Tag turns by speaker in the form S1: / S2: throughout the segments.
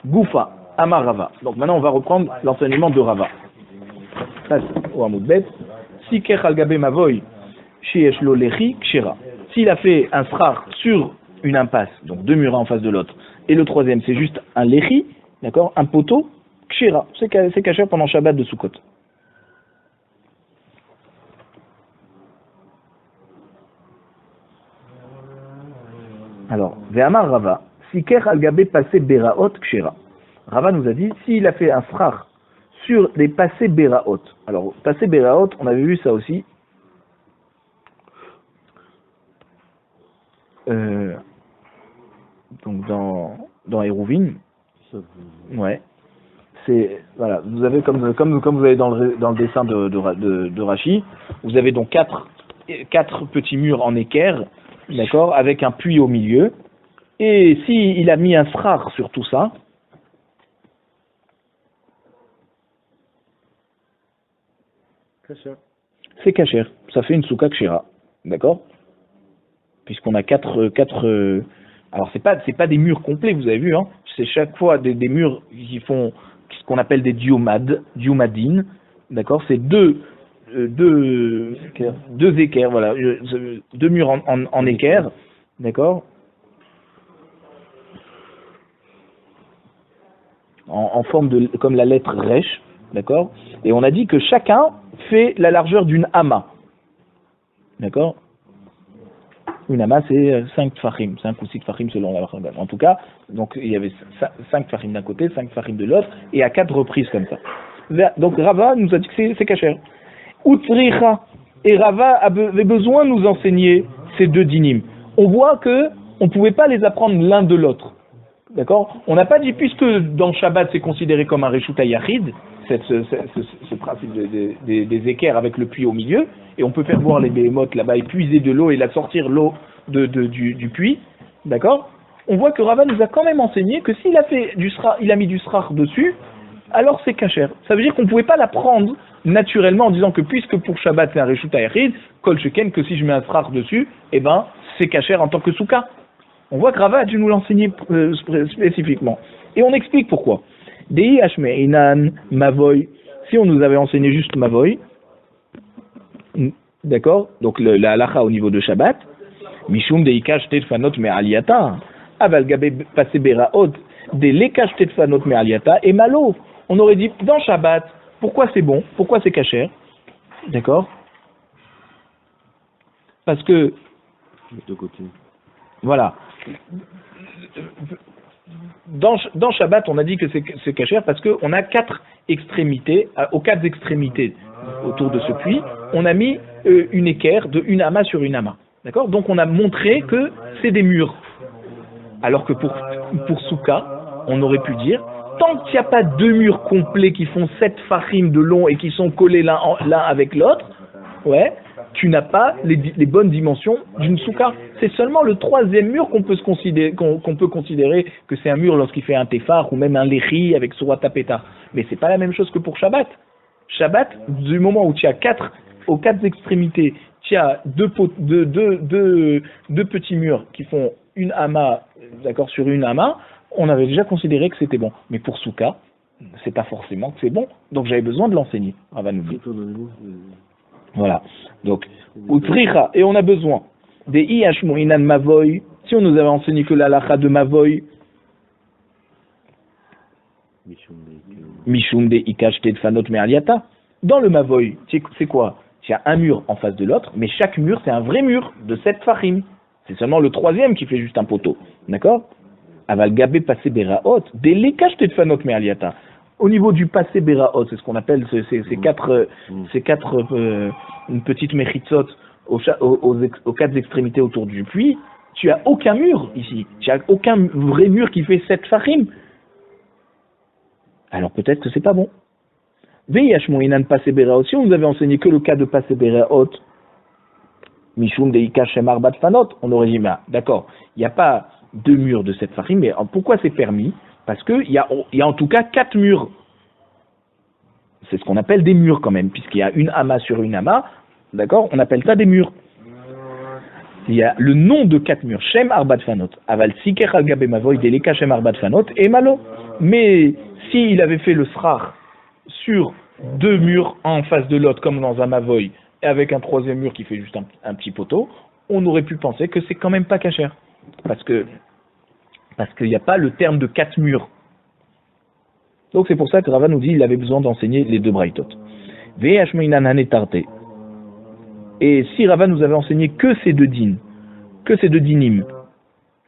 S1: Goufa, Amar Rava. Donc maintenant on va reprendre l'enseignement de Rava. Ça c'est au Hamoud Bet. Siker al gabe mavoy, sheyesh lo lechi kshera. S'il a fait un srar sur une impasse, donc deux murs en face de l'autre, et le troisième c'est juste un lechi, d'accord, un poteau, kshera, c'est kasher pendant Shabbat de Sukkot. Alors, Ve'amar Rava, Siker al gabe passé beraot kshera. Rava nous a dit, s'il a fait un srar sur les passés beraot. Alors, passé beraot, on avait vu ça aussi. Donc dans Hérouvine. Ouais. C'est voilà, vous avez comme vous avez dans le dessin de Rachi, vous avez donc quatre petits murs en équerre, d'accord, avec un puits au milieu. Et si il a mis un srar sur tout ça, c'est kasher. Ça fait une souka kshera, d'accord? Puisqu'on a quatre. Alors c'est pas des murs complets, vous avez vu, hein. C'est chaque fois des murs qui font ce qu'on appelle des diumadines, d'accord? C'est deux équerres, voilà, deux murs en équerre, d'accord? En forme de comme la lettre resh, d'accord? Et on a dit que chacun fait la largeur d'une ama, d'accord? Une ama, c'est 5 tfachim, 5 ou 6 tfachim selon la Rambam. En tout cas, donc il y avait 5 tfachim d'un côté, 5 tfachim de l'autre, et à 4 reprises comme ça. Donc Rava nous a dit que c'est kasher. Utricha, et Rava avait besoin de nous enseigner ces deux dinim. On voit que on ne pouvait pas les apprendre l'un de l'autre. D'accord? On n'a pas dit, puisque dans Shabbat c'est considéré comme un Reshut HaYachid, ce principe des équerres avec le puits au milieu, et on peut faire voir les béhémoths là-bas et puiser de l'eau et la sortir l'eau du puits, d'accord? On voit que Rava nous a quand même enseigné que s'il a fait il a mis du srar dessus, alors c'est kasher. Ça veut dire qu'on ne pouvait pas la prendre naturellement en disant que puisque pour Shabbat c'est un Reshut HaYachid, kol sheken, que si je mets un srar dessus, eh ben c'est kasher en tant que souka. On voit que Rava a dû nous l'enseigner spécifiquement. Et on explique pourquoi. Dei hashmeinan mavoy. Si on nous avait enseigné juste mavoy, d'accord, donc la halacha au niveau de Shabbat, mishum deikash tetfanot me'aliyata, aval gabe passé beraot, de lekash tetfanot me'aliyata et malo. On aurait dit dans Shabbat, pourquoi c'est bon, pourquoi c'est kasher, d'accord? Parce que
S2: de côté.
S1: Voilà. Dans Shabbat, on a dit que c'est kasher parce qu'on a 4 extrémités, aux 4 extrémités autour de ce puits, on a mis une équerre de une ama sur une ama. D'accord? Donc on a montré que c'est des murs. Alors que pour Souka, on aurait pu dire, tant qu'il n'y a pas 2 murs complets qui font 7 fachim de long et qui sont collés l'un avec l'autre, ouais, tu n'as pas les bonnes dimensions d'une souka. C'est seulement le 3e mur qu'on peut considérer que c'est un mur lorsqu'il fait un tefar ou même un lechi avec surat tapeta. Mais c'est pas la même chose que pour Shabbat. Shabbat, du moment où tu as aux 4 extrémités, tu as deux petits murs qui font une ama, d'accord, sur une ama, on avait déjà considéré que c'était bon. Mais pour souka, c'est pas forcément que c'est bon. Donc j'avais besoin de l'enseigner. Rava nous dit. Voilà. Donc, utricha, et on a besoin des ihashmoinan mavoy. Si on nous avait enseigné que la halacha de mavoy, mishum de ikash tedfanot me'aliata. Dans le mavoy, c'est quoi? Il y a un mur en face de l'autre, mais chaque mur c'est un vrai mur de 7 fachim. C'est seulement le 3e qui fait juste un poteau. D'accord? Aval gabe passé beraot, de l'ikash tedfanot me'aliata. Au niveau du passé beraot, c'est ce qu'on appelle ces quatre une petite mechitzot aux 4 extrémités autour du puits. Tu as aucun mur ici. Tu as aucun vrai mur qui fait 7 fachim. Alors peut-être que c'est pas bon. Veyashmoinan passé beraot. Si on nous avait enseigné que le cas de passé beraot, mishum deika shemar bat fanot, on aurait dit, d'accord, il n'y a pas 2 murs de 7 fachim, mais pourquoi c'est permis? Parce qu'il y a en tout cas 4 murs. C'est ce qu'on appelle des murs quand même, puisqu'il y a une ama sur une ama, d'accord? On appelle ça des murs. Il y a le nom de 4 murs, Shem Arbat Fanot. Aval Sikech al Gabe Mavoy Deleka Shem Arbat Fanot et Malo. Mais s'il avait fait le srar sur 2 murs un en face de l'autre, comme dans un Mavoy, et avec un 3e mur qui fait juste un petit poteau, on aurait pu penser que c'est quand même pas kasher. Parce qu'il n'y a pas le terme de 4 murs. Donc c'est pour ça que Rava nous dit qu'il avait besoin d'enseigner les 2 braïtot. Et si Rava nous avait enseigné que ces 2 dînes, que ces 2 dinim,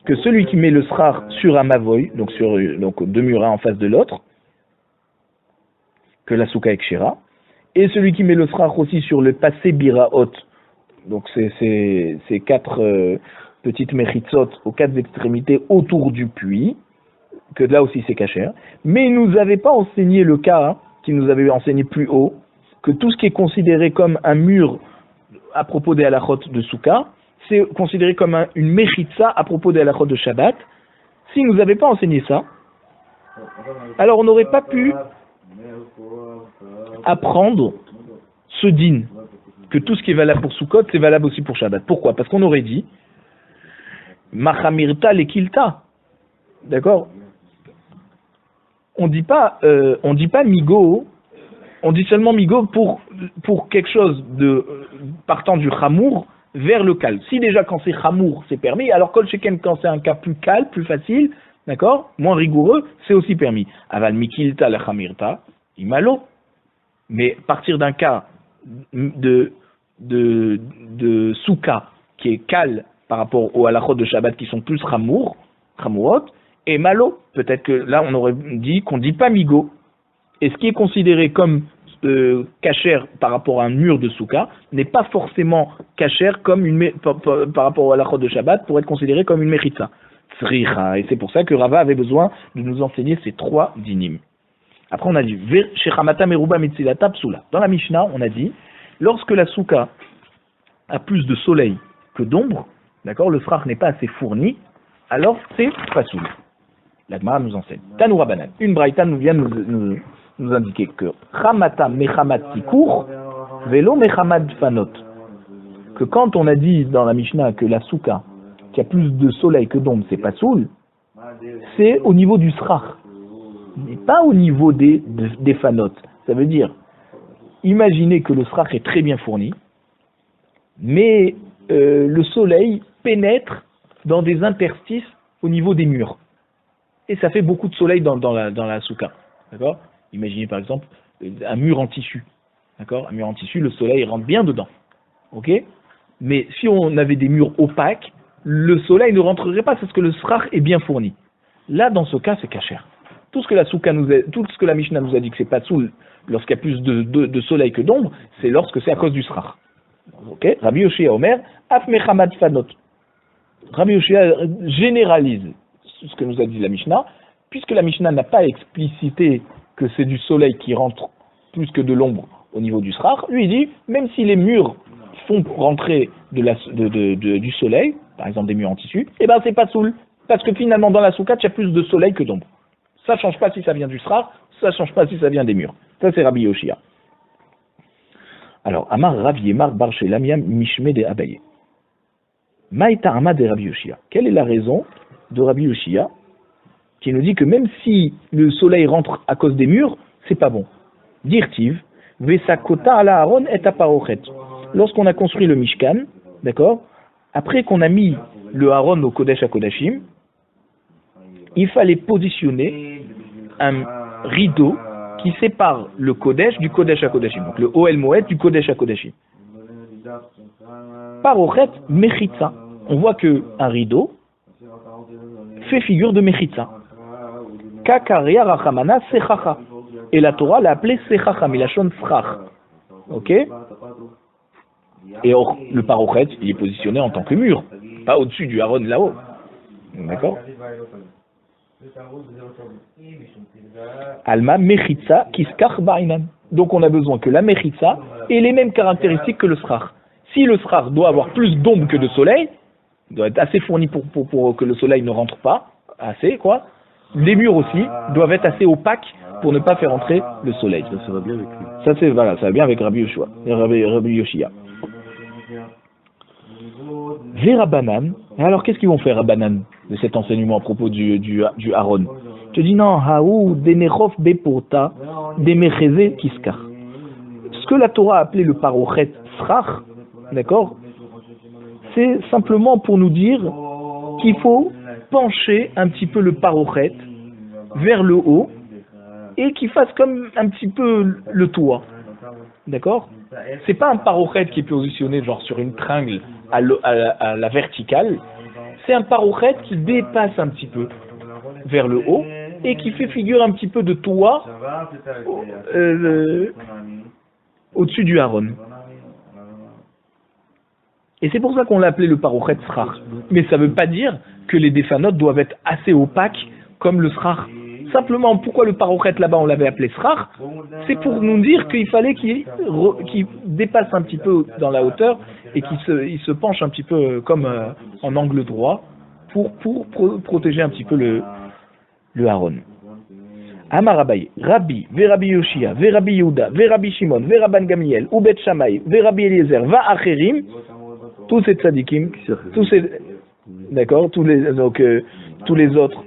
S1: que celui qui met le srar sur un mavoy, donc sur 2 murs un en face de l'autre, que la souka ekshera, et celui qui met le srar aussi sur le passé biraot, donc c'est 4 petites mechitzot aux 4 extrémités autour du puits, que là aussi c'est kasher, mais il ne nous avait pas enseigné le cas qu'il nous avait enseigné plus haut, que tout ce qui est considéré comme un mur à propos des halachot de Souka, c'est considéré comme une mechitza à propos des halachot de Shabbat. S'il ne nous avait pas enseigné ça, alors on n'aurait pas pu apprendre ce din, que tout ce qui est valable pour Soukot, c'est valable aussi pour Shabbat. Pourquoi? Parce qu'on aurait dit Machamirta lekilta. D'accord? On dit pas migo, on dit seulement migo pour quelque chose de partant du chamour vers le kal. Si déjà quand c'est chamour c'est permis, alors kol sheken quand c'est un cas plus kal, plus facile, d'accord, moins rigoureux, c'est aussi permis. Aval mikilta le chamirta, imalo. Mais partir d'un cas de souka qui est kal par rapport aux halachot de Shabbat qui sont plus chamourot, et malo, peut-être que là on aurait dit qu'on ne dit pas migo. Et ce qui est considéré comme kasher par rapport à un mur de souka n'est pas forcément kasher comme par rapport au halachot de Shabbat pour être considéré comme une mechitza. Et c'est pour ça que Rava avait besoin de nous enseigner ces 3 dinim. Après on a dit Shechamata meruba mitzilata psula. Dans la Mishnah on a dit lorsque la souka a plus de soleil que d'ombre, d'accord, le srar n'est pas assez fourni, alors c'est pasoul. La Gemara nous enseigne. Tanoura Banan. Une braïta nous vient nous indiquer que Chamata Mechamat Tikour, Velo Mechamat Fanot. Que quand on a dit dans la Mishnah que la souka qui a plus de soleil que d'ombre, c'est pas soul, c'est au niveau du srar, mais pas au niveau des fanot. Ça veut dire, imaginez que le srar est très bien fourni, mais le soleil pénètre dans des interstices au niveau des murs. Et ça fait beaucoup de soleil dans la souka. D'accord? Imaginez par exemple un mur en tissu. D'accord? Un mur en tissu, le soleil rentre bien dedans. Ok? Mais si on avait des murs opaques, le soleil ne rentrerait pas parce que le srar est bien fourni. Là, dans ce cas, c'est kasher. Tout ce que la Mishnah nous a dit que c'est pas soul lorsqu'il y a plus de soleil que d'ombre, c'est lorsque c'est à cause du srar. Ok? Rabbi Yoshia Omer, af mechamad fanot. Rabbi Yoshia généralise ce que nous a dit la Mishnah, puisque la Mishnah n'a pas explicité que c'est du soleil qui rentre plus que de l'ombre au niveau du srar, lui il dit, même si les murs font rentrer du soleil, par exemple des murs en tissu, eh ben c'est pas soul, parce que finalement dans la soukat, il y a plus de soleil que d'ombre. Ça ne change pas si ça vient du srar, ça ne change pas si ça vient des murs. Ça c'est Rabbi Yoshia. Alors, Amar Rav Yemar Bar Shelamiam Mishme de Abaye. Maïta Ama de Rabbi Yoshia. Quelle est la raison de Rabbi Yoshia qui nous dit que même si le soleil rentre à cause des murs, c'est pas bon. Dirtiv, Vesakota ala Aaron et aparochet. Lorsqu'on a construit le Mishkan, d'accord, après qu'on a mis le Aaron au Kodesh HaKodashim, il fallait positionner un rideau qui sépare le Kodesh du Kodesh HaKodashim, donc le Ohel Moed du Kodesh HaKodashim. Parochet Mechitza. On voit que un rideau fait figure de Mechitza. Kakaria Rachamana Sechacha. Et la Torah l'a appelé Sechacha, Milachon Srach. Ok? Et or, le parochet, il est positionné en tant que mur, pas au-dessus du Aaron là-haut. D'accord? Alma Mechitza Kiskach Bainan. Donc on a besoin que la Mechitza ait les mêmes caractéristiques que le Srach. Si le Srach doit avoir plus d'ombre que de soleil, doit être assez fourni pour que le soleil ne rentre pas, assez quoi, les murs aussi doivent être assez opaques pour ne pas faire entrer le soleil.
S2: Ça va bien avec lui.
S1: Ça va bien avec Rabbi Yoshua, Rabbi Yoshia. Verabanan. Et alors, qu'est-ce qu'ils vont faire, Rabbanan, de cet enseignement à propos du Aaron? Je dis non, Haou, Denechof Bepota, Demecheze Kiskar. Ce que la Torah a appelé le parochet srach, d'accord, c'est simplement pour nous dire qu'il faut pencher un petit peu le parochet vers le haut et qu'il fasse comme un petit peu le toit, d'accord? C'est pas un parochet qui est positionné genre sur une tringle à la verticale, c'est un parochet qui dépasse un petit peu vers le haut et qui fait figure un petit peu de toit au-dessus du Aaron. Et c'est pour ça qu'on l'a appelé le parochet srach. Mais ça ne veut pas dire que les défanotes doivent être assez opaques comme le srach. Simplement, pourquoi le parochet là-bas on l'avait appelé srach? C'est pour nous dire qu'il fallait qu'il dépasse un petit peu dans la hauteur et qu'il se penche un petit peu comme en angle droit pour protéger un petit peu le Aaron. Amar Abaye, Rabbi, Verabi Yoshia, Verabi Yehuda, Verabi Shimon, Veraban Gamiel, Ubet Shammai, Verabi Eliezer, Va Acherim, tous ces tzadikim, tous ces, d'accord, tous les autres.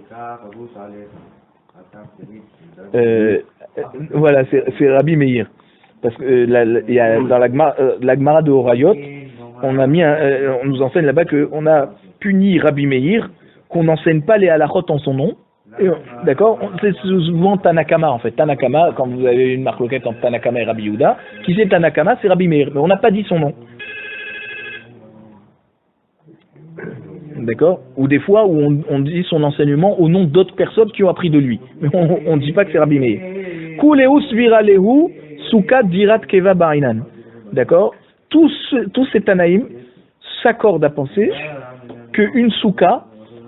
S1: Voilà, c'est Rabbi Meir. Parce que il y a dans la Gemara de Horayot, on nous enseigne là-bas qu'on a puni Rabbi Meir, qu'on n'enseigne pas les halachot en son nom. D'accord, c'est souvent Tanakama en fait. Tanakama, quand vous avez une marloquette entre Tanakama et Rabbi Yehuda, qui c'est Tanakama, c'est Rabbi Meir, mais on n'a pas dit son nom. D'accord? Ou des fois où on dit son enseignement au nom d'autres personnes qui ont appris de lui. Mais on ne dit pas que c'est Rabbi Meir. Kuleus viralehu sukat dirat keva barinan. D'accord? Tous ces Tanaïm s'accordent à penser qu'une souka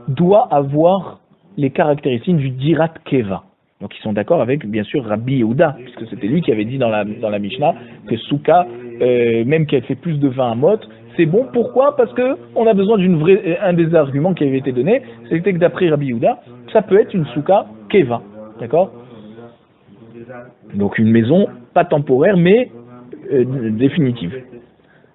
S1: doit avoir les caractéristiques du dirat keva. Donc ils sont d'accord avec, bien sûr, Rabbi Yehuda, puisque c'était lui qui avait dit dans la Mishnah que souka, même qu'elle fait plus de 20 amot, c'est bon. Pourquoi? Parce que on a besoin un des arguments qui avait été donné, c'était que d'après Rabbi Yehuda, ça peut être une souka keva, d'accord? Donc une maison pas temporaire, mais définitive.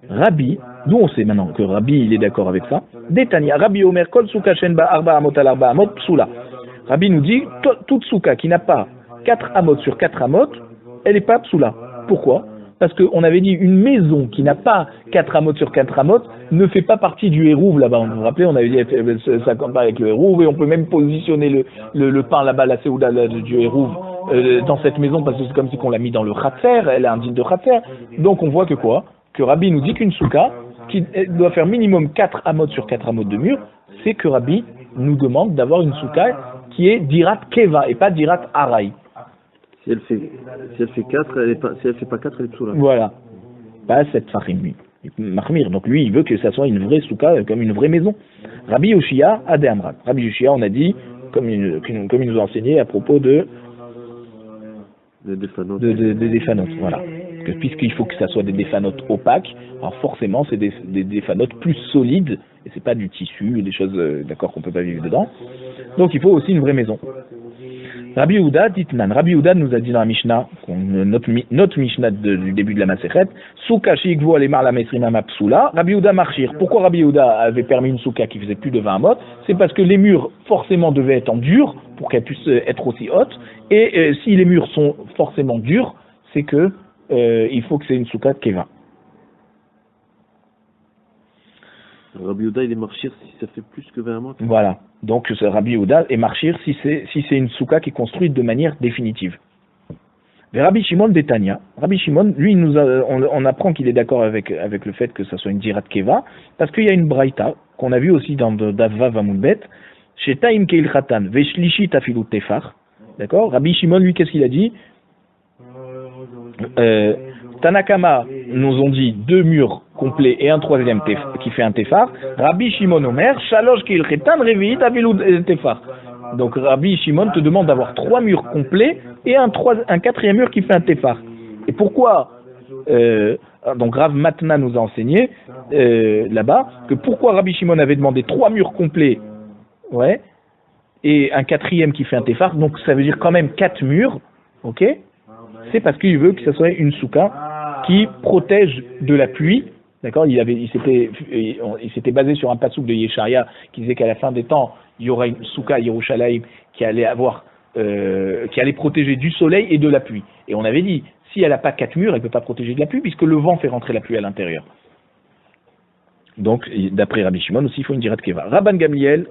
S1: Rabbi, d'où on sait maintenant que Rabbi il est d'accord avec ça. Détania, Rabbi Omer kol souka shenba arba amot al arba amot psula. Rabbi nous dit toute souka qui n'a pas 4 amot sur 4 amot, elle n'est pas psula. Pourquoi? Parce qu'on avait dit une maison qui n'a pas 4 amot sur 4 amot ne fait pas partie du hérouve là-bas. Vous vous rappelez, on avait dit ça compare avec le hérouve et on peut même positionner le pain là-bas, la séouda du hérouve dans cette maison parce que c'est comme si on l'a mis dans le khatser, elle est indigne de khatser. Donc on voit que quoi? Que Rabbi nous dit qu'une souka qui doit faire minimum 4 amot sur 4 amot de mur, c'est que Rabbi nous demande d'avoir une souka qui est dirat keva et pas dirat araï.
S2: Si elle fait 4, si elle fait pas 4, elle est psoula.
S1: Voilà. Pas 7 fachim, lui. Mahmir. Donc lui, il veut que ça soit une vraie souka, comme une vraie maison. Rabbi Yoshia, Ade Amrak. Rabbi Yoshia, on a dit, comme il nous a enseigné à propos de défanotes. Voilà. Puisqu'il faut que ça soit des défanotes opaques, alors forcément, c'est des défanotes plus solides, et c'est pas du tissu, des choses, d'accord, qu'on peut pas vivre dedans. Donc il faut aussi une vraie maison. Rabbi Yehuda, Ditman. Rabbi Yehuda nous a dit dans la Mishnah, notre Mishnah du début de la Masechet, Souka shikvu alemar la mesrimama psula, Rabbi Yehuda marchir. Pourquoi Rabbi Yehuda avait permis une souka qui faisait plus de 20 amot? C'est parce que les murs forcément devaient être en dur pour qu'elles puissent être aussi hautes. Et si les murs sont forcément durs, c'est que il faut que c'est une souka de keva.
S2: Rabbi Yehuda, il est marchir si ça fait plus que 20 amot.
S1: Voilà. Donc Rabbi Yehuda est marchir si c'est une souka qui est construite de manière définitive. Mais Rabbi Shimon Betania, Rabbi Shimon, lui, on apprend qu'il est d'accord avec le fait que ça soit une dirat keva, parce qu'il y a une braïta qu'on a vu aussi dans Davva Vamudbet, chez Taim Keil Khatan, Veshlishi Tafilut Tefar. D'accord? Rabbi Shimon, lui, qu'est-ce qu'il a dit? Tanakama nous ont dit 2 murs complets et un troisième qui fait un tefar. Rabbi Shimon Omer, Shalosh Keil Khatan, Revi'it Tafilut Tefar. Donc Rabbi Shimon te demande d'avoir 3 murs complets et un quatrième mur qui fait un tefar. Et pourquoi donc Rav Matna nous a enseigné là-bas que pourquoi Rabbi Shimon avait demandé 3 murs complets, ouais, et un quatrième qui fait un tefar, donc ça veut dire quand même 4 murs, ok? C'est parce qu'il veut que ce soit une souka qui protège de la pluie D'accord, il s'était basé sur un passouk de Yesharia qui disait qu'à la fin des temps, il y aura une souka à Yerushalayim qui allait protéger du soleil et de la pluie. Et on avait dit, si elle n'a pas 4 murs, elle ne peut pas protéger de la pluie puisque le vent fait rentrer la pluie à l'intérieur. Donc, d'après Rabbi Shimon aussi, il faut une dirat keva. Rabban Gamliel,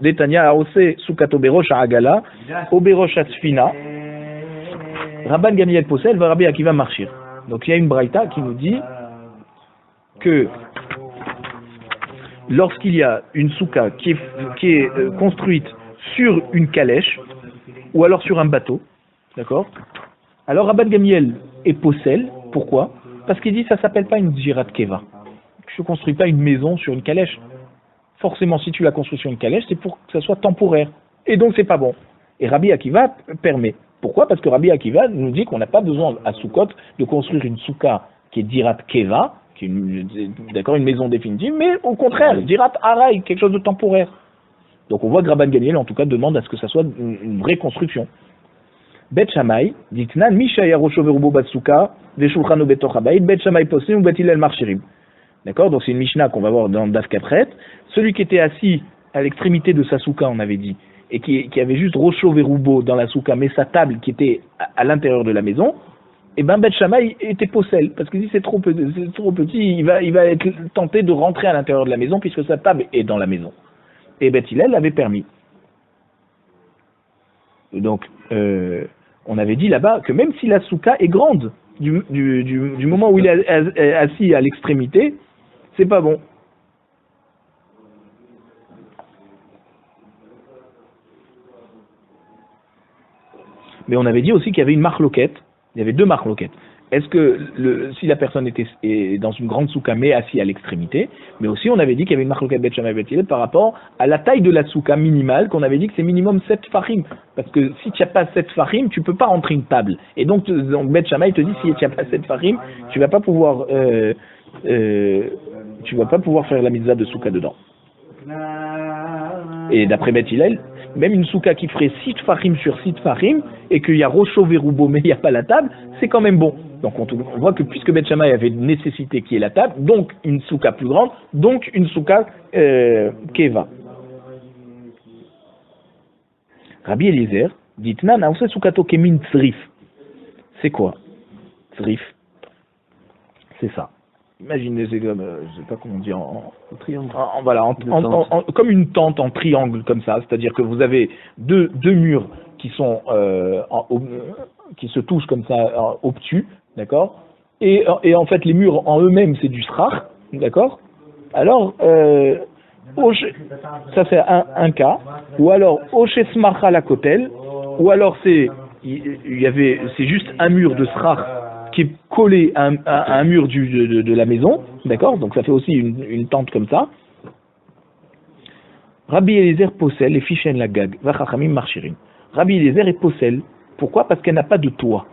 S1: Netanya a osé soukat oberosh à Agala, oberosh à Sfina. Rabban Gamliel possède, Rabbi Akiva marchir. Donc, il y a une braïta qui nous dit que lorsqu'il y a une souka qui est construite sur une calèche ou alors sur un bateau, d'accord, alors Rabban Gamliel est possède. Pourquoi? Parce qu'il dit ça s'appelle pas une dirat keva. Tu ne construis pas une maison sur une calèche. Forcément, si tu la construis sur une calèche, c'est pour que ça soit temporaire. Et donc, c'est pas bon. Et Rabbi Akiva permet. Pourquoi? Parce que Rabbi Akiva nous dit qu'on n'a pas besoin à Sukkot de construire une souka qui est dirat keva, qui est une maison définitive, mais au contraire, dirat araï, quelque chose de temporaire. Donc, on voit que Rabban Gamliel, en tout cas, demande à ce que ça soit une vraie construction. Bet Shammai, ditnan, Mishaya Rosho Verubo Batsuka, Veshulchano Betoch Habayit, Bet Shammai Posim ou Bet Hillel Marchirim. D'accord, donc c'est une Mishnah qu'on va voir dans Daf Kapret. Celui qui était assis à l'extrémité de sa souka, on avait dit, et qui avait juste Rocho Verubo dans la souka, mais sa table qui était à l'intérieur de la maison, et ben Bet Shammai était possède, parce qu'il dit c'est trop petit, il va être tenté de rentrer à l'intérieur de la maison puisque sa table est dans la maison. Et Bet Hillel avait permis. Donc, on avait dit là-bas que même si la souka est grande, du moment où il est assis à l'extrémité, c'est pas bon. Mais on avait dit aussi qu'il y avait une marloquette. Il y avait 2 marloquettes. Est-ce que si la personne est dans une grande souka mais assis à l'extrémité, mais aussi on avait dit qu'il y avait une marloquette Bet Shammai Bet Hillel par rapport à la taille de la souka minimale, qu'on avait dit que c'est minimum 7 fachim. Parce que si tu n'as pas 7 fachim, tu peux pas rentrer une table. Et donc Bet Shammai te dit si tu n'as pas 7 fachim, tu vas pas pouvoir faire la mitzvah de souka dedans. Et d'après Bet Hillel, même une souka qui ferait 6 fachim sur 6 fachim, et qu'il y a Rocho Verubo mais il n'y a pas la table, c'est quand même bon. Donc on voit que puisque Bet Shammai avait nécessité qu'il y ait la table, donc une souka plus grande, donc une souka keva. Rabbi Eliezer dit Tnan, on sait soukato kemin tzrif. C'est quoi? Tzrif, c'est ça. Imaginez, c'est comme, je sais pas comment on dit en triangle. Comme une tente en triangle comme ça, c'est-à-dire que vous avez deux murs qui sont qui se touchent comme ça obtus, d'accord, et en fait les murs en eux-mêmes c'est du srach, d'accord. Alors ça c'est un cas, ou alors Oshe Smarcha la Kotel, ou alors c'est juste un mur de srach qui est collé à un mur de la maison, d'accord, donc ça fait aussi une tente comme ça. Rabbi Eliezer possède les fichen la gag, vachachamim marchirim. Rabbi Eliezer est possède. Pourquoi? Parce qu'elle n'a pas de toit.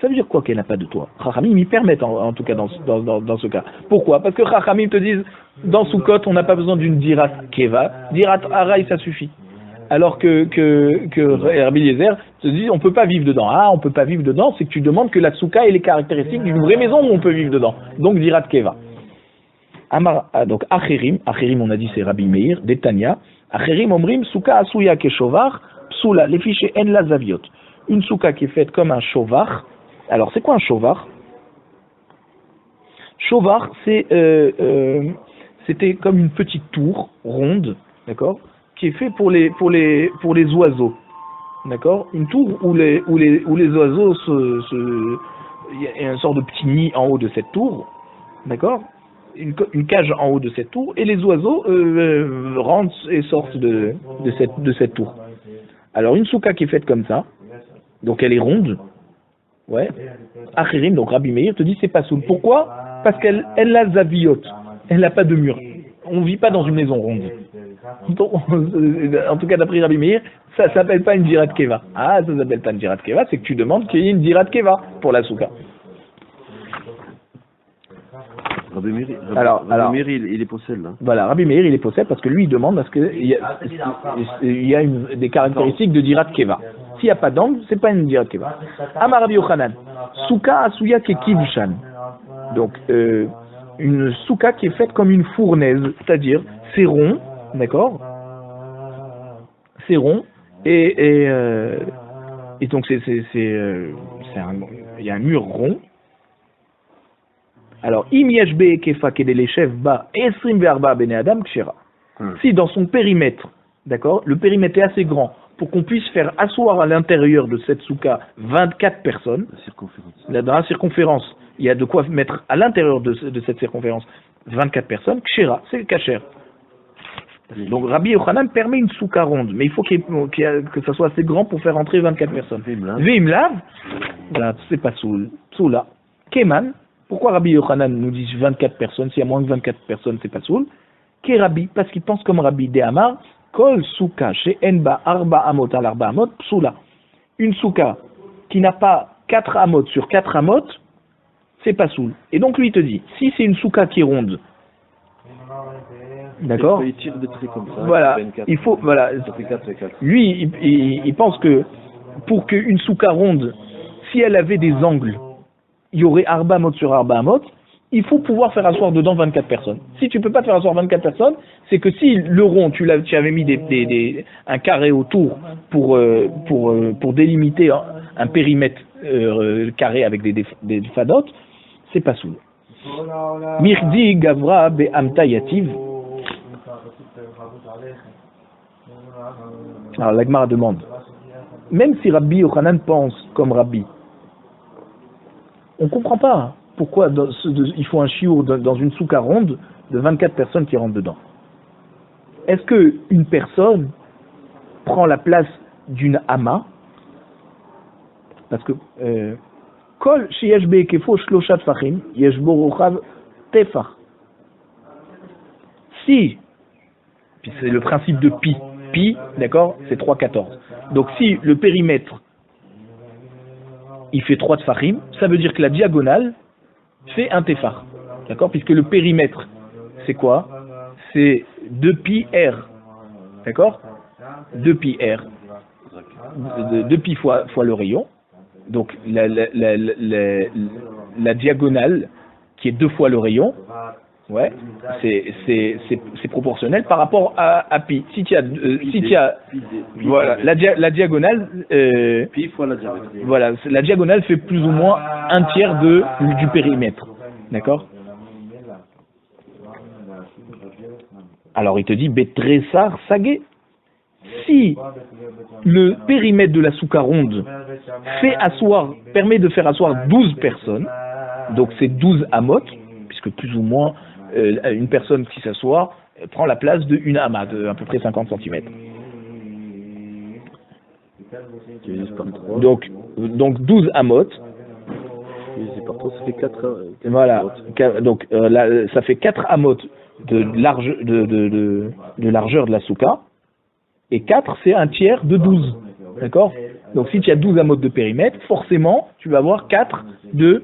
S1: Ça veut dire quoi qu'elle n'a pas de toit? Chachamim m'y permettent en tout cas dans ce cas. Pourquoi? Parce que Chachamim te disent dans Soukot on n'a pas besoin d'une dirat keva, dirat araï ça suffit. Alors que Rabbi Eliezer te dit on peut pas vivre dedans. Ah, on peut pas vivre dedans, c'est que tu demandes que la souka ait les caractéristiques d'une vraie maison où on peut vivre dedans. Donc dirat keva. Donc Acherim on a dit c'est Rabbi Meir, Detania. Acherim omrim souka asuya keshovar psula les fichiers en la zaviot. Une souka qui est faite comme un shovar. Alors c'est quoi un shovar? Shovar c'était comme une petite tour ronde, d'accord, qui est fait pour les oiseaux, d'accord, une tour où les oiseaux il y a une sorte de petit nid en haut de cette tour, d'accord, une cage en haut de cette tour et les oiseaux rentrent et sortent de cette tour. Alors une souka qui est faite comme ça, donc elle est ronde, ouais. Achirim, donc Rabbi Meir te dit c'est pas soul. Pourquoi? Parce qu'elle a zaviot, elle n'a pas de mur. On vit pas dans une maison ronde. Donc, en tout cas d'après Rabbi Meir, ça s'appelle pas une dirat keva. Ah, ça s'appelle pas une dirat keva, c'est que tu demandes qu'il y ait une dirat keva pour la souka.
S2: Rabbi Meir, il est possède là.
S1: Voilà, Rabbi Meir il est possède parce que lui il demande parce qu'il y a des caractéristiques de dirat keva. S'il n'y a pas d'angle, c'est pas une dirat keva. Amar Rabbi Yochanan, souka asuya kekivshan. Donc une souka qui est faite comme une fournaise, c'est-à-dire c'est rond, d'accord? C'est rond et donc il y a un mur rond. Alors im yesh be'ekefa kedei leshev ba 24 bnei adam kshera. Si dans son périmètre, d'accord, le périmètre est assez grand pour qu'on puisse faire asseoir à l'intérieur de cette souka 24 personnes, dans la circonférence, il y a de quoi mettre à l'intérieur de cette circonférence 24 personnes, kshera, c'est le kasher. Donc Rabbi Yochanan permet une souka ronde, mais il faut que ça soit assez grand pour faire entrer 24 personnes. Vimlav, voilà, c'est pas soula. Keman, pourquoi Rabbi Yochanan nous dit 24 personnes, s'il y a moins que 24 personnes, c'est pas soul? Rabbi, parce qu'il pense comme Rabbi de Amar, Kol souka chez Enba Arba Amot al Arba Amot Psoula. Une souka qui n'a pas 4 amot sur 4 amot, c'est pas soul. Et donc lui il te dit, si c'est une souka qui est ronde, d'accord?
S2: Il tire des trucs comme ça.
S1: Voilà, il faut, voilà.
S2: Ça fait 4 et 4.
S1: Lui, il pense que pour qu'une souka ronde, si elle avait des angles, il y aurait Arba Amot sur Arba Amot, il faut pouvoir faire asseoir dedans 24 personnes. Si tu peux pas te faire asseoir 24 personnes, c'est que si le rond, tu avais mis un carré autour pour délimiter un périmètre carré avec des fadotes, c'est pas soul. Mirdi Gavra be Amta Yativ. Alors la Gemara demande, même si Rabbi Yochanan pense comme Rabbi, on comprend pas pourquoi il faut un chiour dans une souka ronde de 24 personnes qui rentrent dedans. Est-ce que une personne prend la place d'une ama? Parce que kol sheyesh be'ekefo shlosha tfachim yesh bo rochav tefach. Si, puis c'est le principe de pi, d'accord, c'est 3,14. Donc si le périmètre il fait 3 tfachim, ça veut dire que la diagonale fait un tefach, d'accord, puisque le périmètre c'est quoi? C'est 2 pi r, d'accord, 2 pi r, 2 pi fois le rayon, donc la diagonale qui est 2 fois le rayon, ouais, c'est proportionnel par rapport à pi. Si tu as voilà, la diagonale,
S2: Pi fois la diagonale.
S1: voilà, la diagonale fait plus ou moins un tiers du périmètre, d'accord? Alors il te dit Betressar Sagé. Si le périmètre de la souka ronde permet de faire asseoir 12 personnes, donc c'est 12 amot, puisque plus ou moins une personne qui s'assoit prend la place d'une ama de à peu près 50 cm. Donc 12 amot.
S2: Par contre, ça fait 4.
S1: Voilà. Donc ça fait 4 amot de largeur de la souka. Et 4, c'est un tiers de 12. D'accord? Donc si tu as 12 amot de périmètre, forcément, tu vas avoir 4 de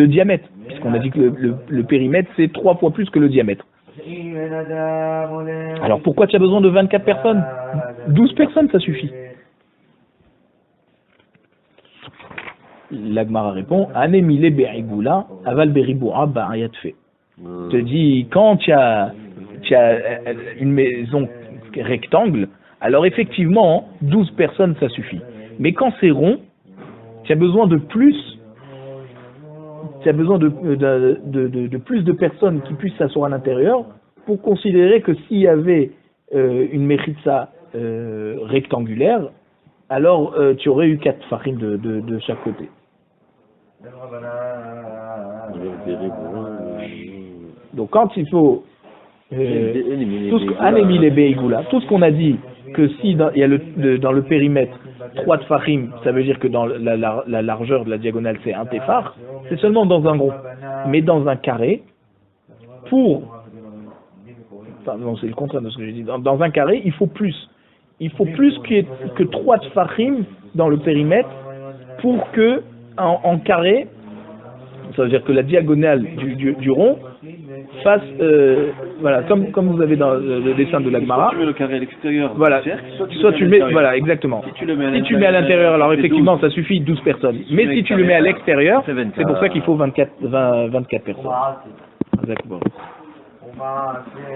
S1: diamètre. Puisqu'on a dit que le périmètre, c'est 3 fois plus que le diamètre. Alors pourquoi tu as besoin de 24 personnes? 12 personnes, ça suffit. L'Agmara répond, Anemile be'igula, aval be'riboua ba'ayat fe. Te dit, quand tu as une maison rectangle, alors effectivement, 12 personnes, ça suffit. Mais quand c'est rond, tu as besoin de plus, tu as besoin de plus de personnes qui puissent s'asseoir à l'intérieur pour considérer que s'il y avait une méritza rectangulaire, alors tu aurais eu 4 farim de chaque côté. Donc quand il faut tout ce qu'on a dit, que si il y a dans le périmètre 3 tfachim, ça veut dire que dans la largeur de la diagonale c'est un tefach, c'est seulement dans un rond. Mais dans un carré, non, c'est le contraire de ce que j'ai dit. Dans un carré, il faut plus. Il faut plus que 3 tfachim dans le périmètre pour que en carré, ça veut dire que la diagonale du rond fasse, voilà, comme vous avez dans le dessin de l'Agmara.
S2: Tu mets le carré à l'extérieur.
S1: Voilà. Soit tu mets, voilà, exactement. Si tu mets à l'intérieur, alors effectivement, ça suffit 12 personnes. Mais si tu le mets à l'extérieur, c'est pour ça qu'il faut 24 personnes. D'accord.
S3: ומעשה